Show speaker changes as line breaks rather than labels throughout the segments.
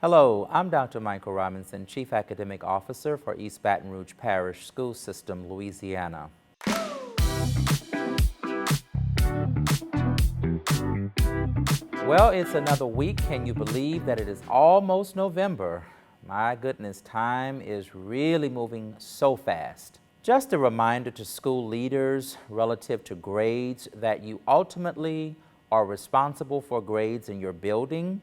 Hello, I'm Dr. Michael Robinson, Chief Academic Officer for East Baton Rouge Parish School System, Louisiana. Well, it's another week. Can you believe that it is almost November? My goodness, time is really moving so fast. Just a reminder to school leaders relative to grades that you ultimately are responsible for grades in your building.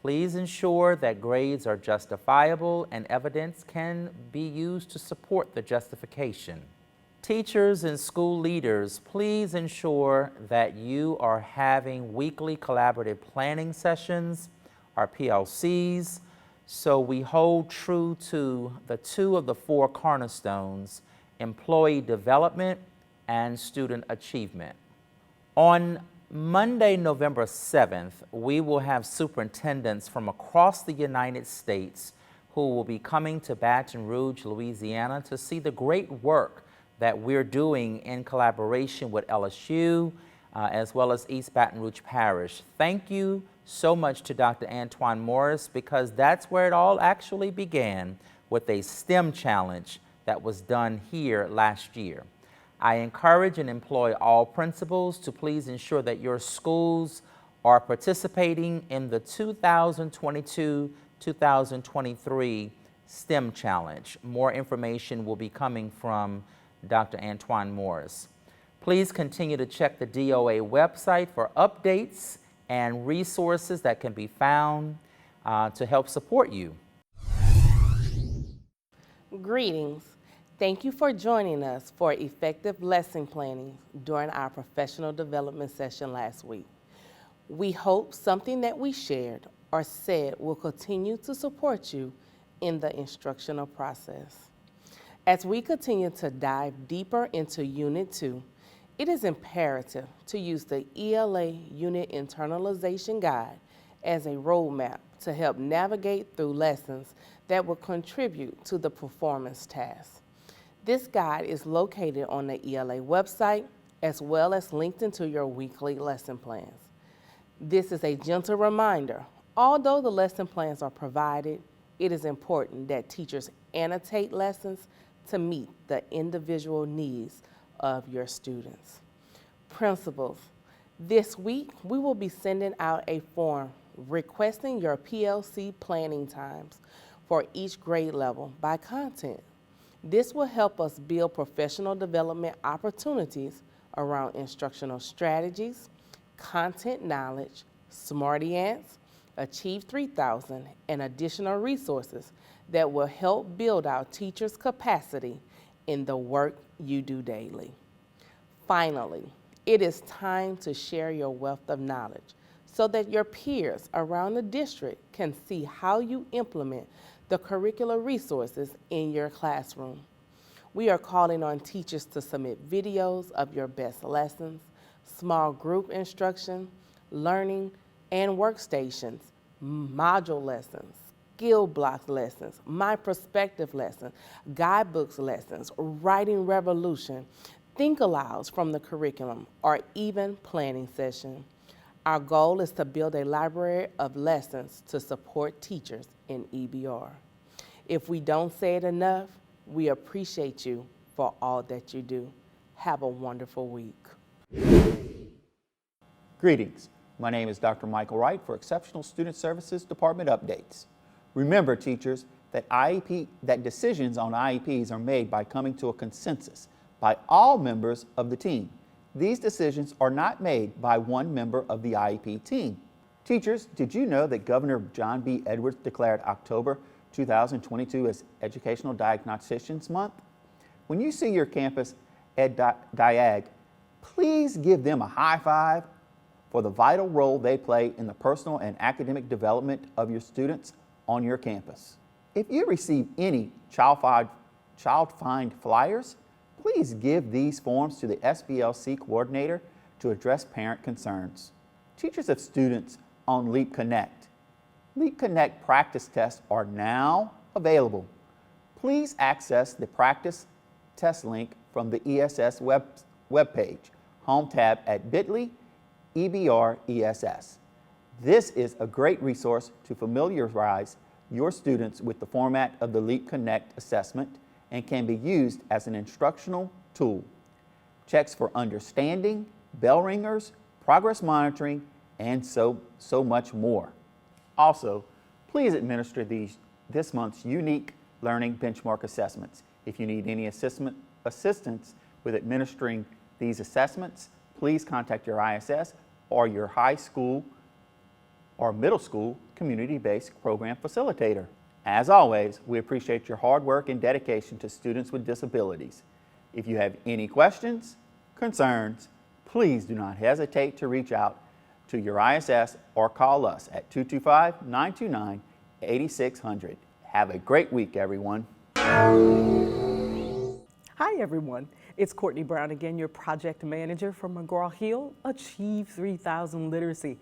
Please ensure that grades are justifiable and evidence can be used to support the justification. Teachers and school leaders, please ensure that you are having weekly collaborative planning sessions, or PLCs, so we hold true to the two of the four cornerstones, employee development and student achievement. On Monday, November 7th, we will have superintendents from across the United States who will be coming to Baton Rouge, Louisiana to see the great work that we're doing in collaboration with LSU as well as East Baton Rouge Parish. Thank you so much to Dr. Antoine-Morse, because that's where it all actually began, with a STEM challenge that was done here last year. I encourage and employ all principals to please ensure that your schools are participating in the 2022-2023 STEM Challenge. More information will be coming from Dr. Antoine-Morse. Please continue to check the DOA website for updates and resources that can be found to help support you.
Greetings. Thank you for joining us for effective lesson planning during our professional development session last week. We hope something that we shared or said will continue to support you in the instructional process. As we continue to dive deeper into Unit 2, it is imperative to use the ELA Unit Internalization Guide as a roadmap to help navigate through lessons that will contribute to the performance task. This guide is located on the ELA website as well as linked into your weekly lesson plans. This is a gentle reminder. Although the lesson plans are provided, it is important that teachers annotate lessons to meet the individual needs of your students. Principals, this week we will be sending out a form requesting your PLC planning times for each grade level by content. This will help us build professional development opportunities around instructional strategies, content knowledge, Smarty Ants, Achieve 3000, and additional resources that will help build our teachers' capacity in the work you do daily. Finally, it is time to share your wealth of knowledge so that your peers around the district can see how you implement the curricular resources in your classroom. We are calling on teachers to submit videos of your best lessons, small group instruction, learning and workstations, module lessons, skill block lessons, my perspective lessons, guidebooks lessons, writing revolution, think alouds from the curriculum, or even planning session. Our goal is to build a library of lessons to support teachers in EBR. If we don't say it enough, we appreciate you for all that you do. Have a wonderful week.
Greetings. My name is Dr. Michael Wright for Exceptional Student Services Department Updates. Remember, teachers, that decisions on IEPs are made by coming to a consensus by all members of the team. These decisions are not made by one member of the IEP team. Teachers, did you know that Governor John B. Edwards declared October 2022 as Educational Diagnosticians Month? When you see your campus Ed Diag, please give them a high five for the vital role they play in the personal and academic development of your students on your campus. If you receive any child find flyers, please give these forms to the SBLC coordinator to address parent concerns. Teachers of students on Leap Connect. Leap Connect practice tests are now available. Please access the practice test link from the ESS webpage, home tab at bit.ly EBR ESS. This is a great resource to familiarize your students with the format of the Leap Connect assessment and can be used as an instructional tool. Checks for understanding, bell ringers, progress monitoring, and so much more. Also, please administer this month's unique learning benchmark assessments. If you need any assistance with administering these assessments, please contact your ISS or your high school or middle school community-based program facilitator. As always, we appreciate your hard work and dedication to students with disabilities. If you have any questions, concerns, please do not hesitate to reach out to your ISS or call us at 225-929-8600. Have a great week, everyone.
Hi, everyone. It's Courtney Brown again, your project manager for McGraw-Hill Achieve 3000 Literacy.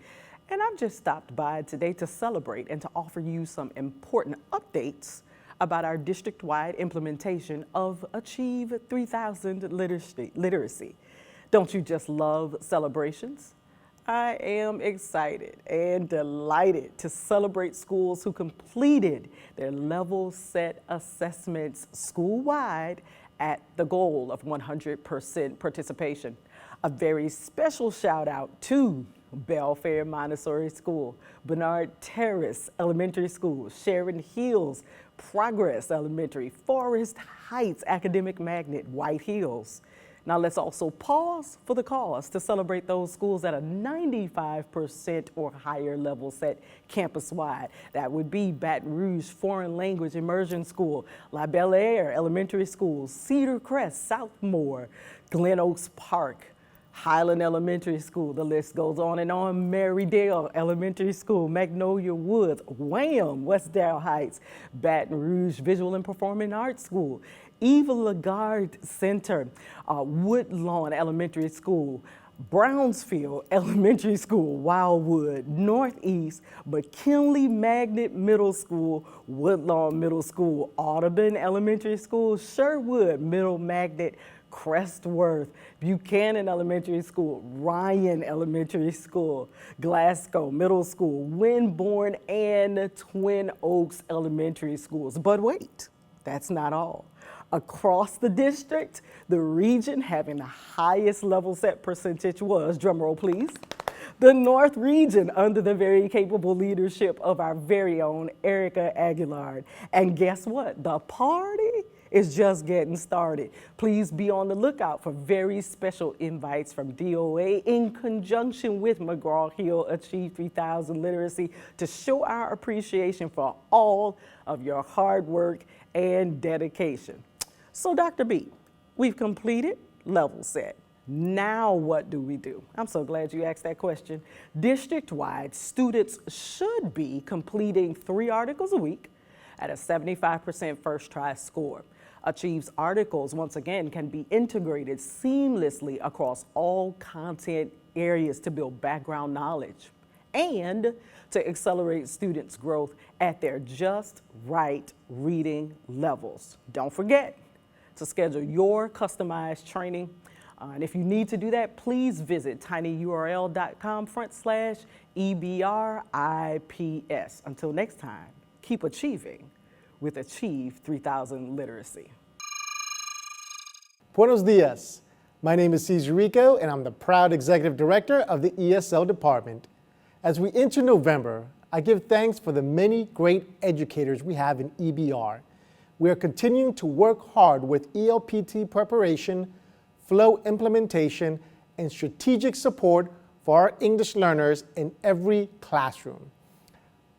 And I've just stopped by today to celebrate and to offer you some important updates about our district-wide implementation of Achieve 3000 Literacy. Don't you just love celebrations? I am excited and delighted to celebrate schools who completed their LevelSet assessments school-wide at the goal of 100% participation. A very special shout out to Belfair Montessori School, Bernard Terrace Elementary School, Sharon Hills, Progress Elementary, Forest Heights Academic Magnet, White Hills. Now let's also pause for the cause to celebrate those schools at a 95% or higher LevelSet campus-wide. That would be Baton Rouge Foreign Language Immersion School, La Belle Aire Elementary School, Cedar Crest, Southmore, Glen Oaks Park, Highland Elementary School, the list goes on and on, Marydale Elementary School, Magnolia Woods, Wham, Westdale Heights, Baton Rouge Visual and Performing Arts School, Eva Lagarde Center, Woodlawn Elementary School, Brownsfield Elementary School, Wildwood, Northeast, McKinley Magnet Middle School, Woodlawn Middle School, Audubon Elementary School, Sherwood Middle Magnet, Crestworth, Buchanan Elementary School, Ryan Elementary School, Glasgow Middle School, Winborn, and Twin Oaks Elementary Schools. But wait, that's not all. Across the district, the region having the highest LevelSet percentage was, drumroll please, the North region under the very capable leadership of our very own Erica Aguilar. And guess what? The party is just getting started. Please be on the lookout for very special invites from DOA in conjunction with McGraw-Hill Achieve 3000 Literacy to show our appreciation for all of your hard work and dedication. So Dr. B, we've completed LevelSet. Now what do we do? I'm so glad you asked that question. District-wide, students should be completing 3 articles a week at a 75% first try score. Achieve's articles, once again, can be integrated seamlessly across all content areas to build background knowledge and to accelerate students' growth at their just right reading levels. Don't forget to schedule your customized training. And if you need to do that, please visit tinyurl.com/EBRIPS. Until next time, keep achieving with Achieve 3000 Literacy.
Buenos dias. My name is Cesar Rico, and I'm the proud Executive Director of the ESL Department. As we enter November, I give thanks for the many great educators we have in EBR. We are continuing to work hard with ELPT preparation, flow implementation, and strategic support for our English learners in every classroom.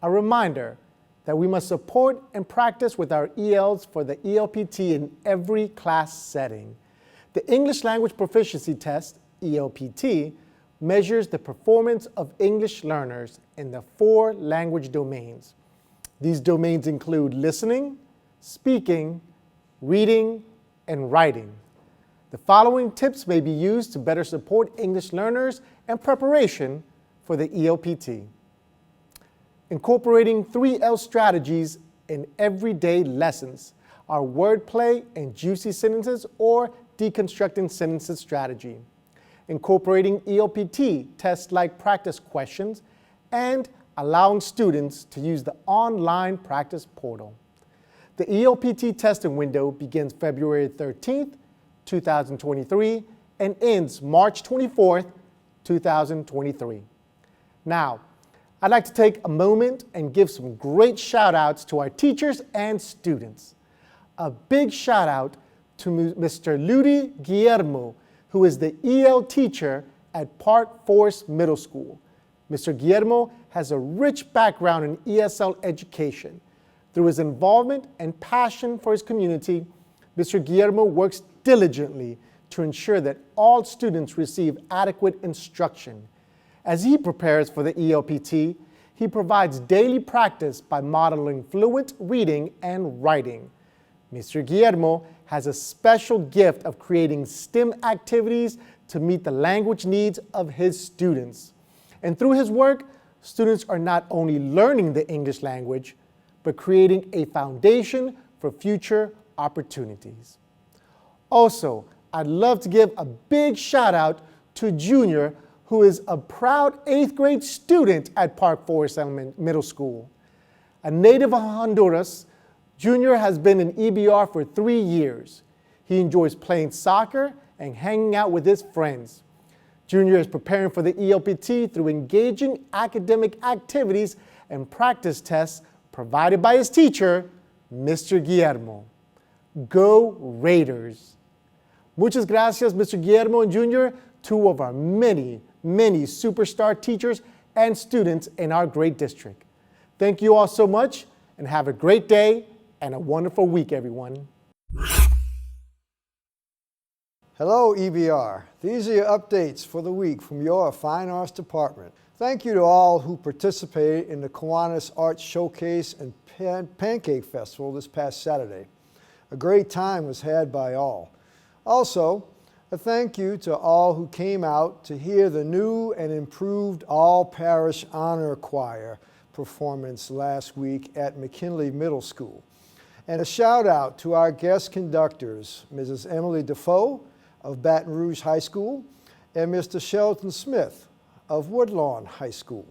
A reminder that we must support and practice with our ELs for the ELPT in every class setting. The English Language Proficiency Test, ELPT, measures the performance of English learners in the 4 language domains. These domains include listening, speaking, reading, and writing. The following tips may be used to better support English learners and preparation for the ELPT. Incorporating 3L strategies in everyday lessons, our wordplay and juicy sentences or deconstructing sentences strategy. Incorporating ELPT tests like practice questions and allowing students to use the online practice portal. The ELPT testing window begins February 13th, 2023, and ends March 24th, 2023. Now, I'd like to take a moment and give some great shout outs to our teachers and students. A big shout out to Mr. Ludi Guillermo, who is the EL teacher at Park Forest Middle School. Mr. Guillermo has a rich background in ESL education. Through his involvement and passion for his community, Mr. Guillermo works diligently to ensure that all students receive adequate instruction. As he prepares for the ELPT, he provides daily practice by modeling fluent reading and writing. Mr. Guillermo has a special gift of creating STEM activities to meet the language needs of his students. And through his work, students are not only learning the English language, but creating a foundation for future opportunities. Also, I'd love to give a big shout out to Junior, who is a proud 8th grade student at Park Forest Middle School. A native of Honduras, Junior has been in EBR for 3 years. He enjoys playing soccer and hanging out with his friends. Junior is preparing for the ELPT through engaging academic activities and practice tests provided by his teacher, Mr. Guillermo. Go Raiders! Muchas gracias, Mr. Guillermo and Junior, two of our many superstar teachers and students in our great district. Thank you all so much, and have a great day and a wonderful week, everyone.
Hello, EBR. These are your updates for the week from your Fine Arts Department. Thank you to all who participated in the Kiwanis Arts Showcase and Pancake Festival this past Saturday. A great time was had by all. Also, a thank you to all who came out to hear the new and improved All-Parish Honor Choir performance last week at McKinley Middle School. And a shout out to our guest conductors, Mrs. Emily Defoe of Baton Rouge High School and Mr. Shelton Smith of Woodlawn High School,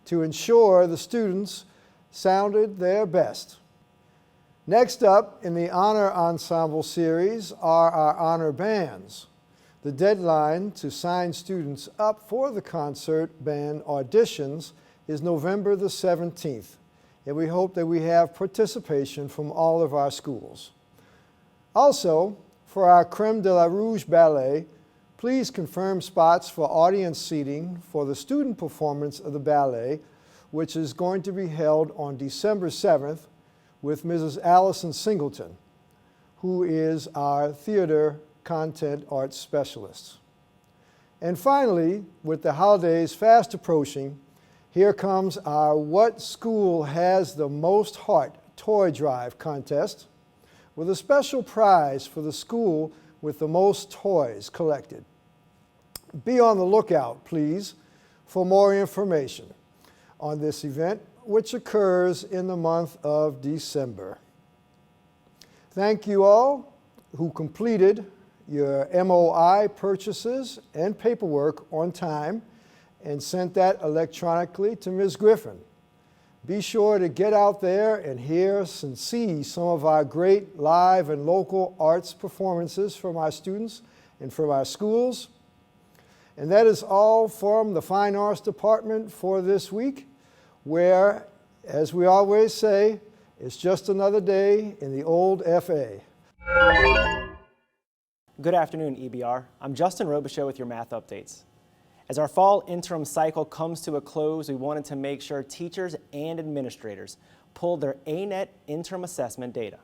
to ensure the students sounded their best. Next up in the Honor Ensemble series are our honor bands. The deadline to sign students up for the concert band auditions is November the 17th, and we hope that we have participation from all of our schools. Also, for our Creme de la Rouge Ballet, please confirm spots for audience seating for the student performance of the ballet, which is going to be held on December 7th with Mrs. Allison Singleton, who is our theater content arts specialist. And finally, with the holidays fast approaching, here comes our What School Has the Most Heart toy drive contest, with a special prize for the school with the most toys collected. Be on the lookout, please, for more information on this event, which occurs in the month of December. Thank you all who completed your MOI purchases and paperwork on time and sent that electronically to Ms. Griffin. Be sure to get out there and hear and see some of our great live and local arts performances from our students and from our schools. And that is all from the Fine Arts Department for this week, where, as we always say, it's just another day in the old FA.
Good afternoon, EBR. I'm Justin Robicheaux with your math updates. As our fall interim cycle comes to a close, we wanted to make sure teachers and administrators pulled their ANET interim assessment data.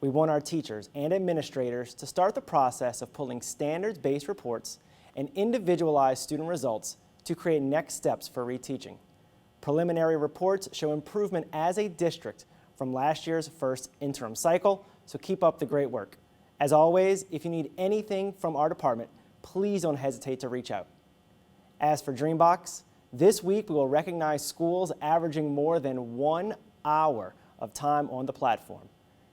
We want our teachers and administrators to start the process of pulling standards-based reports and individualized student results to create next steps for reteaching. Preliminary reports show improvement as a district from last year's first interim cycle, so keep up the great work. As always, if you need anything from our department, please don't hesitate to reach out. As for Dreambox, this week we will recognize schools averaging more than 1 hour of time on the platform.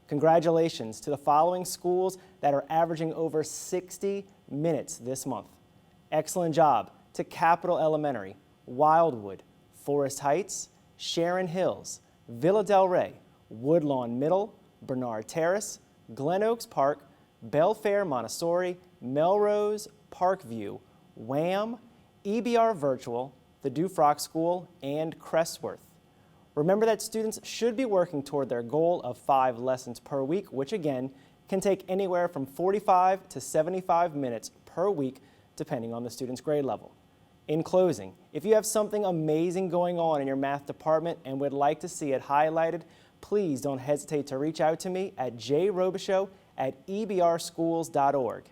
Congratulations to the following schools that are averaging over 60 minutes this month. Excellent job to Capital Elementary, Wildwood, Forest Heights, Sharon Hills, Villa Del Rey, Woodlawn Middle, Bernard Terrace, Glen Oaks Park, Belfair Montessori, Melrose, Parkview, Wham, EBR Virtual, the Dufrock School, and Crestworth. Remember that students should be working toward their goal of 5 lessons per week, which again can take anywhere from 45 to 75 minutes per week, depending on the student's grade level. In closing, if you have something amazing going on in your math department and would like to see it highlighted, please don't hesitate to reach out to me at jrobicheaux@ebrschools.org.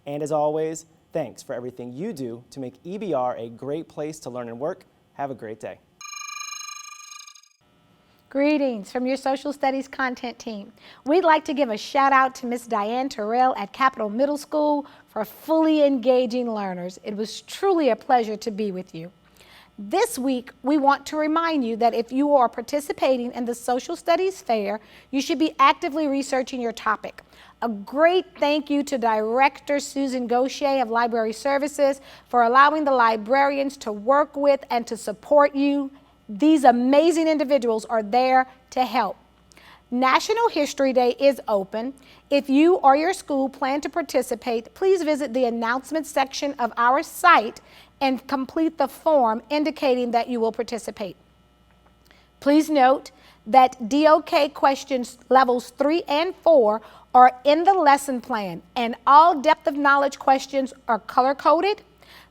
And as always, thanks for everything you do to make EBR a great place to learn and work. Have a great day.
Greetings from your social studies content team. We'd like to give a shout out to Ms. Diane Terrell at Capitol Middle School for fully engaging learners. It was truly a pleasure to be with you. This week, we want to remind you that if you are participating in the social studies fair, you should be actively researching your topic. A great thank you to Director Susan Gaucher of Library Services for allowing the librarians to work with and to support you. These amazing individuals are there to help. National History Day is open. If you or your school plan to participate, please visit the announcements section of our site and complete the form indicating that you will participate. Please note that DOK questions levels 3 and 4 are in the lesson plan, and all depth of knowledge questions are color-coded.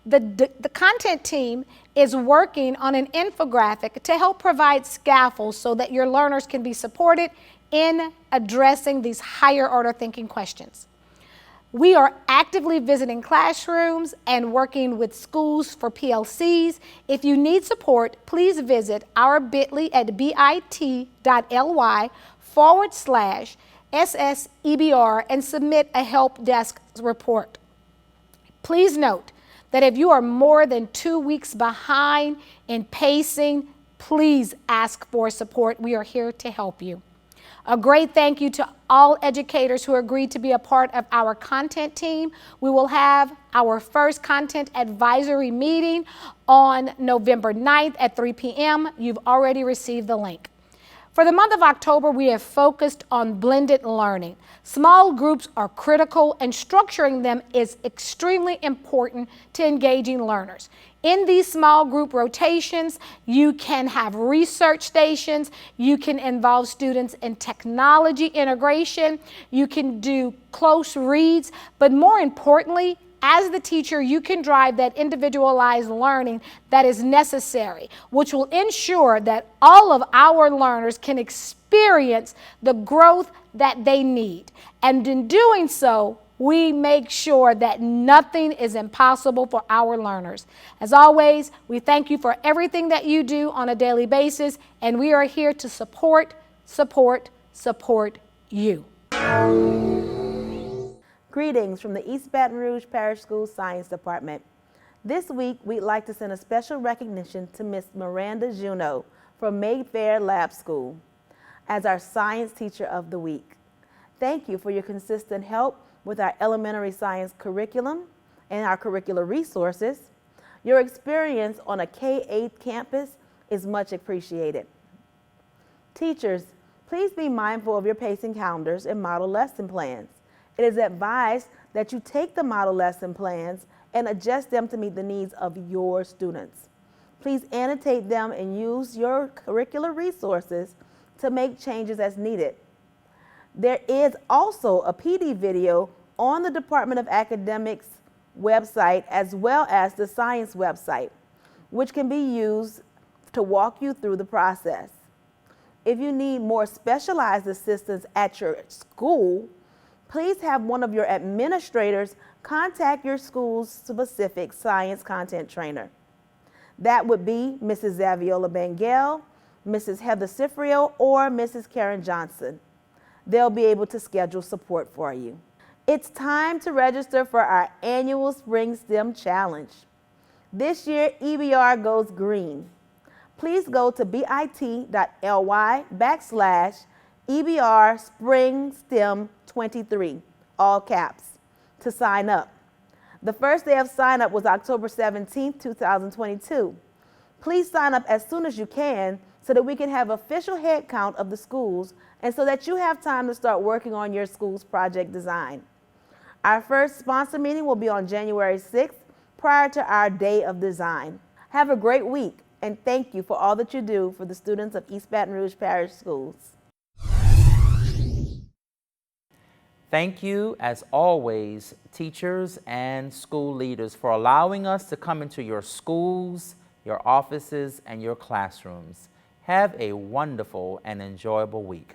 The content team is working on an infographic to help provide scaffolds so that your learners can be supported in addressing these higher order thinking questions. We are actively visiting classrooms and working with schools for PLCs. If you need support, please visit our bit.ly at bit.ly/SSEBR and submit a help desk report. Please note that if you are more than 2 weeks behind in pacing, please ask for support. We are here to help you. A great thank you to all educators who agreed to be a part of our content team. We will have our first content advisory meeting on November 9th at 3 p.m. You've already received the link. For the month of October, we have focused on blended learning. Small groups are critical, and structuring them is extremely important to engaging learners. In these small group rotations, you can have research stations, you can involve students in technology integration, you can do close reads, but more importantly, as the teacher, you can drive that individualized learning that is necessary, which will ensure that all of our learners can experience the growth that they need. And in doing so, we make sure that nothing is impossible for our learners. As always, we thank you for everything that you do on a daily basis, and we are here to support you.
Greetings from the East Baton Rouge Parish School Science Department. This week, we'd like to send a special recognition to Miss Miranda Juneau from Mayfair Lab School as our Science Teacher of the Week. Thank you for your consistent help with our elementary science curriculum and our curricular resources. Your experience on a K-8 campus is much appreciated. Teachers, please be mindful of your pacing calendars and model lesson plans. It is advised that you take the model lesson plans and adjust them to meet the needs of your students. Please annotate them and use your curricular resources to make changes as needed. There is also a PD video on the Department of Academics website as well as the science website, which can be used to walk you through the process. If you need more specialized assistance at your school, please have one of your administrators contact your school's specific science content trainer. That would be Mrs. Zaviola Bengel, Mrs. Heather Cifrio, or Mrs. Karen Johnson. They'll be able to schedule support for you. It's time to register for our annual Spring STEM Challenge. This year, EBR goes green. Please go to bit.ly/EBR Spring STEM 23, all caps, to sign up. The first day of sign up was October 17, 2022. Please sign up as soon as you can so that we can have official head count of the schools and so that you have time to start working on your school's project design. Our first sponsor meeting will be on January 6th, prior to our day of design. Have a great week, and thank you for all that you do for the students of East Baton Rouge Parish Schools.
Thank you, as always, teachers and school leaders, for allowing us to come into your schools, your offices, and your classrooms. Have a wonderful and enjoyable week.